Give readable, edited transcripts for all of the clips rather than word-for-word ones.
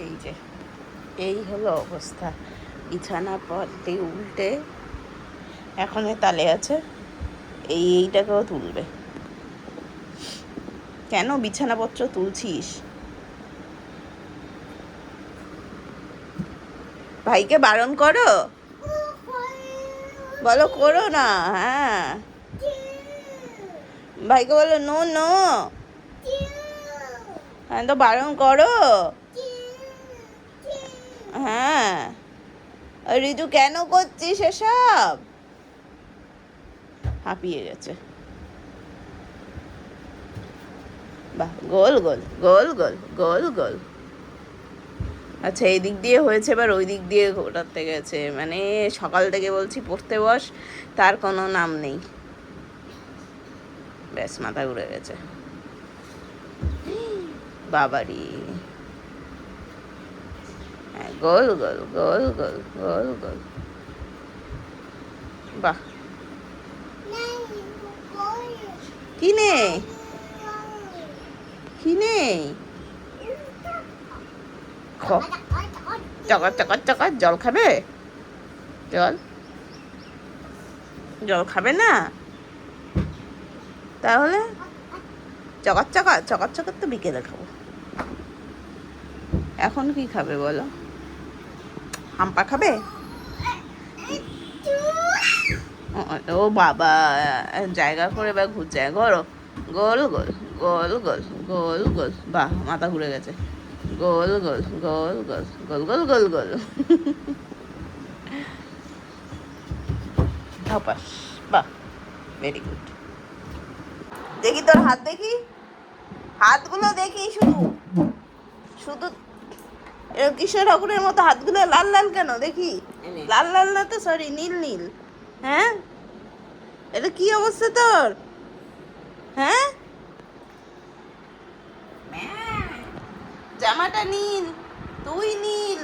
এই যে এই হলো অবস্থা, বিছানা পাল্টে উল্টে এখন তালে আছে। এইটাকেও তুলবে। কেন বিছানাপত্র তুলছিস? ভাইকে বারণ করো, বলো করো না। হ্যাঁ, ভাইকে বলো নো নো। হ্যাঁ তো বারণ করো। হ্যাঁ, রিজু কেন করছিস এসব? হাঁপিয়ে গেছে। বাহ, গোল গোল গোল গোল গোল গোল। আচ্ছা, এই দিক দিয়ে হয়েছে, এবার ওই দিক দিয়ে ঘোরাতে গেছে। মানে সকাল থেকে বলছি পড়তে বস, তার কোনো নাম নেই। ব্যাস, মাথা ঘুরে গেছে। বাবারি, হ্যাঁ, গোল গোল গোল গোল গোল গোল। বাহ, কি নেই কি নেই? চকার চকার চকার। জল খাবে? জল জল খাবে না? তাহলে চকার চকার চকার চকার তো বিকেলে খাবো। এখন কি খাবে বলো? হাম্পা খাবে? ও বাবা, জায়গা করে বা ঘুরছে। ঘোরো, গোল গোল গোল গোল গোল গোল। বাহ, মাথা ঘুরে গেছে। গোল গোল গোল গোল গোল গোল গোল গোল। ধপাস। বাহ, ভেরি গুড। দেখি তোর হাত, দেখি হাতগুলো, দেখি শুধু শুধু কৃষ্ণ ঠাকুরের মতো হাতগুলো লাল লাল কেন দেখি? লাল লাল না তো, সরি, নীল নীল। হ্যাঁ, এটা কি অবস্থা তোর? হ্যাঁ, জামাটা নীল, তুই নীল।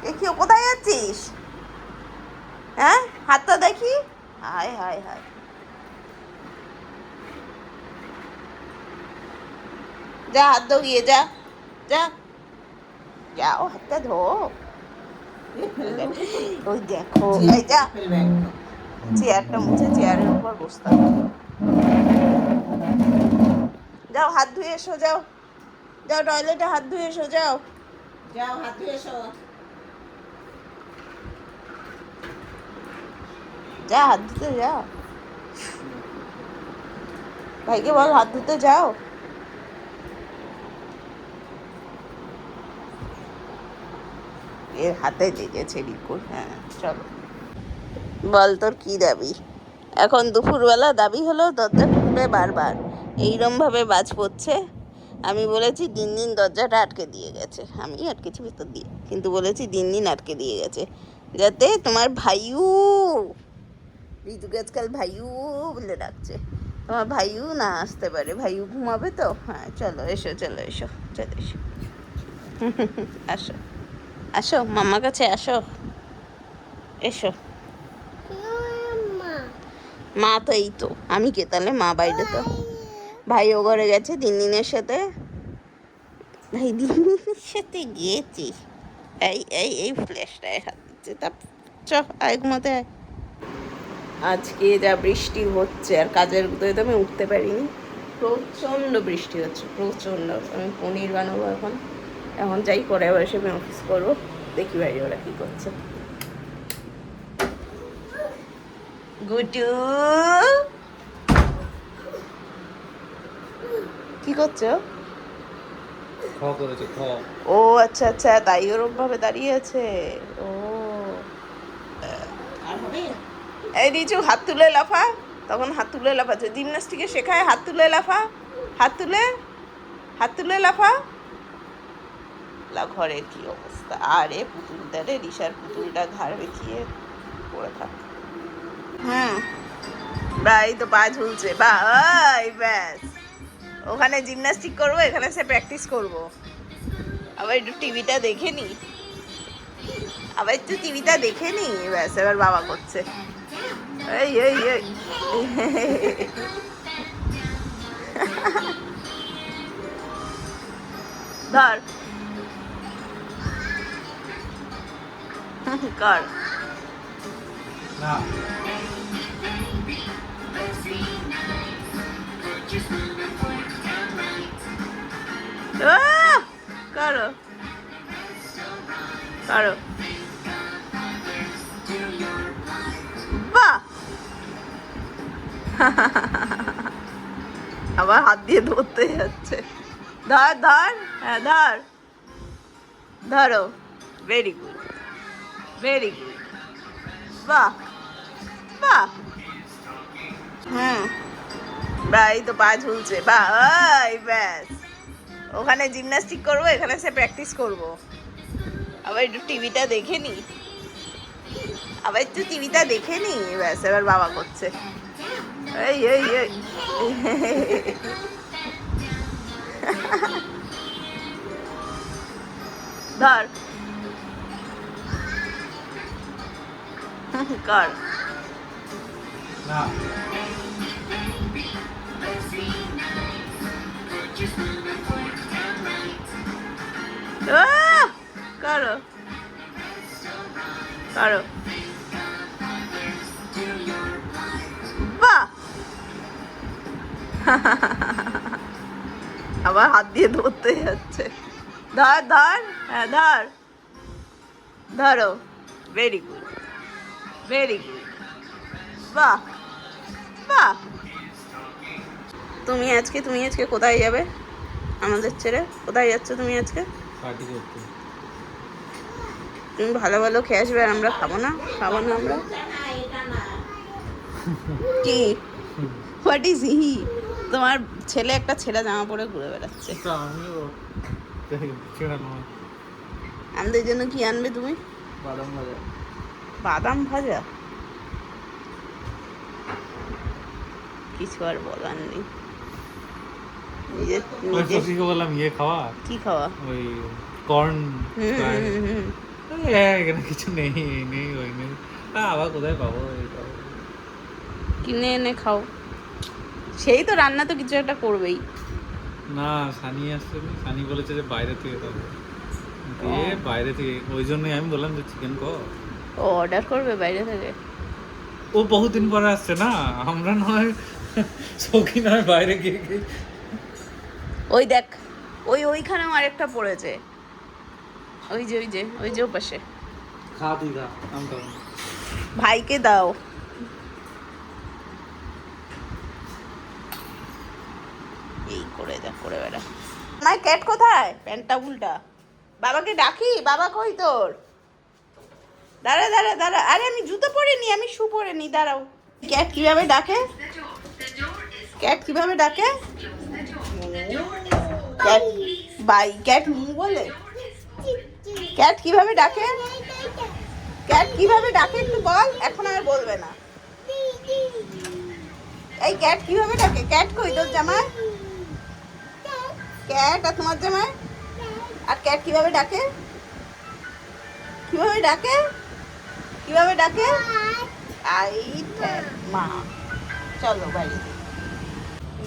দেখি ও কোথায় যাচ্ছিস? হ্যাঁ, হাতটা দেখি। হায় হায় হায়। যা হাত ধো গিয়ে, যা যা। যাও, হাতটা ধো। ওই দেখো, এই যা, চেয়ারটা মুছে চেয়ারের উপর বসতে হবে। যাও হাত ধুয়ে এসো, যাও যাও, টয়লেটে হাত ধুয়ে এসো, যাও যাও, হাত ধুয়ে এসো, যা হাত ধুতে যাও। ভাইকে বল হাত ধুতে যাও। এর হাতে লেগেছে রিপোর্ট। হ্যাঁ, চলো বল তোর কি দাবি? এখন দুপুরবেলা দাবি হলো দরজা খুলবে বারবার, এইরমভাবে বাজ পড়ছে। আমি বলেছি দিন দিন দরজাটা আটকে দিয়ে গেছে, আমি আটকেছি ভেতর দিয়ে, কিন্তু বলেছি দিন দিন আটকে দিয়ে গেছে যাতে তোমার ভাইউ, ঋতুকে আজকাল ভাইউ বলে ডাকছে, তোমার ভাইউ না আসতে পারে। ভাইউ ঘুমাবে তো। হ্যাঁ, চলো এসো, চলো এসো, চলো এসো। আসো আসো, মামার কাছে আসো, এসো। মা তো এই তো, আমি কে তাহলে? মা বাইরে তো। ভাই ও ঘরে গেছে দিনের সাথে। ভাই দিনের সাথে গিয়েছি। এই এই এই ফ্ল্যাশটায় হাত দিচ্ছে। তা চ, আয় ঘুমাতে আয়। আজকে যা বৃষ্টি হচ্ছে, আর কাজের তো আমি উঠতে পারিনি। প্রচণ্ড বৃষ্টি হচ্ছে, প্রচণ্ড। আমি পনির বানাবো এখন। এখন যাই, করে আবার এসে আমি অফিস করবো। দেখি বাইরে ওরা কী করছে। গুটু, কি করছো? ও আচ্ছা আচ্ছা, তাই ওরম ভাবে দাঁড়িয়ে আছে। ও, এই রিচু হাত তুলে লাফা। তখন হাত তুলে লাফাচ্ছে, জিমন্যাস্টিকে শেখায় হাত তুলে লাফা। হাত তুলে, হাত তুলে লাফা। ঘরের কি অবস্থা! আরে পুতুলটা রে, রিসার পুতুলটা ঘাড় বেঁকিয়ে পড়ে থাক। ভাই তো পা ঝুলছে। ভাই ব্যাস, ওখানে জিমন্যাস্টিক করবো, এখানে সে প্র্যাকটিস করবো। আবার একটু টিভিটা দেখে নি, আবার একটু টিভিটা দেখে নি, ব্যাস এবার বাবা করছে। এই এই এই ধর, কর না করো করো বাহ আবার হাত দিয়ে ধরতে যাচ্ছে ধর ধর হ্যাঁ ধর ধরো ভেরি গুড ভেরি গুড বাহ বাহ বাহ এই তো পা ঝুলছে বাহ এই ব্যাস ওখানে জিমন্যাস্টিক করবো এখানে সে প্র্যাকটিস করবো আবার একটু টিভিটা দেখে নি আবার একটু টিভিটা দেখে নি ব্যাস এবার বাবা করছে এই এই এই ধর কর না করো করো বাহ আবার হাত দিয়ে ধরতে যাচ্ছে ধর ধর হ্যাঁ ধর ধরো ভেরি গুড ভেরি গুড বাহ বাহ তুমি আজকে কোথায় যাবে আমাদের ছেড়ে কোথায় যাচ্ছ তুমি আজকে পার্টি করতে তুমি ভালো ভালো খেয়ে আসবে আর আমরা খাবো না আমরা কি হোয়াট ইজ হি তোমার ছেলে একটা ছেঁড়া জামা পরে ঘুরে বেড়াচ্ছে আমিও ছেড়া নয় আমাদের জন্য কি আনবে তুমি বাদাম ভাজা বাদাম ভাজা কিছু আর বলার নেই নিজে বললাম ইয়ে খাওয়া কি খাওয়া ওই কর্ন এখানে কিছু নেই নেই ওই নেই আবার কোথায় পাবো কিনে এনে খাও সেই তো রান্না তো কিছু একটা করবেই না সানি আসছে সানি বলেছে যে বাইরে থেকে খাবো দিয়ে বাইরে থেকে ওই জন্যই আমি বললাম যে চিকেন কর ও অর্ডার করবে বাইরে থেকে ও বহুদিন পরে আসছে না আমরা নয় সৌখী নয় বাইরে গিয়ে ওই দেখ ওইখানেও আরেকটা পড়েছে ওই যে ওপাশে খা তুই খা আমি খাবো ভাইকে দাও এই করে বেড়া আমার ক্যাট কোথায় প্যান্টটা উল্টা বাবাকে ডাকি বাবা কই তোর দাঁড়া আরে আমি জুতো পরিনি আমি শু পরিনি দাঁড়াও ক্যাট কিভাবে ডাকে ক্যাট ক্যাট মু বলে ক্যাট কিভাবে ডাকে একটু বল এখন আর বলবে না এই ক্যাট কিভাবে ডাকে ক্যাট কই তোর জামাই ক্যাট আর তোমার জামাই আর ক্যাট কিভাবে ডাকে আই মা চলো বাড়ি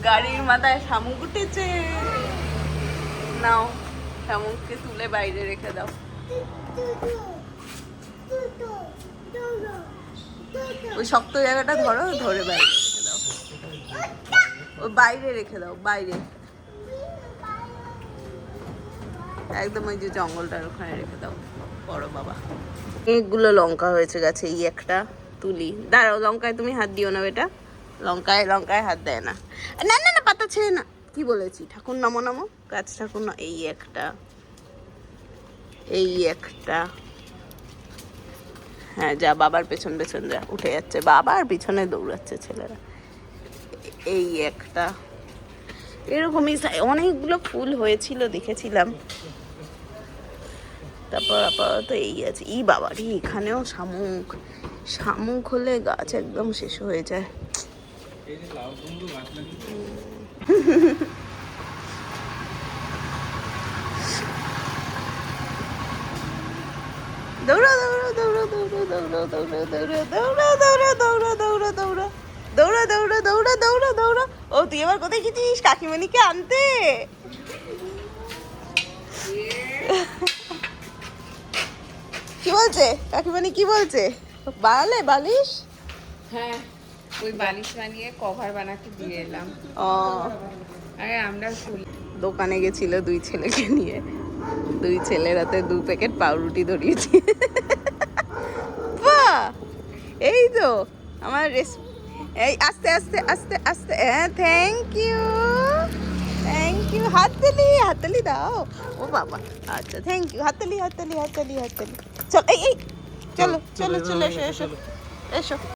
গাড়ির মাথায় শামুক উঠেছে নাও শামুককে তুলে বাইরে রেখে দাও ওই শক্ত জায়গাটা ধরে বাইরে রেখে দাও ওই বাইরে রেখে দাও বাইরে একদম ওই যে জঙ্গলটার ওখানে রেখে দাও বড় বাবা অনেকগুলো লঙ্কা হয়েছে গাছে এই একটা তুলি দাঁড়াও লঙ্কায় তুমি হাত দিও না বেটা লঙ্কায় হাত দেয় না না পাতা ছেড়ে না কি বলেছি ঠাকুর নামো গাছ ঠাকুর না এই একটা হ্যাঁ যা বাবার পেছন যা উঠে যাচ্ছে বাবার পিছনে দৌড়াচ্ছে ছেলেরা এই একটা এরকমই অনেকগুলো ফুল হয়েছিল দেখেছিলাম তারপর আপাতত এই আছে ই বাবারই এখানেও শামুক হলে গাছ একদম শেষ হয়ে যায় দৌড়া ও তুই এবার কোথায় গেছিস কাকিমণিকে আনতে কি বলছে কাকিমানি, কি বলছে? বানালে বালিশ? হ্যাঁ, ওই বালিশ বানিয়ে কভার বানাতে দিয়ে এলাম। ও, আরে আমরা ফুল দোকানে গেছিল দুই ছেলেকে নিয়ে, দুই ছেলের হাতে 2 প্যাকেট পাউরুটি ধরিয়েছি। বাহ, এই তো আমার এই আস্তে আস্তে আস্তে আস্তে, হ্যাঁ থ্যাংক ইউ, থ্যাংক ইউ। হাততালি দাও। ও বাবা, আচ্ছা থ্যাংক ইউ, হাততালি হাততালি হাততালি হাততালি। চল এই এই, চলো চলো চলো, এসো এসো এসো।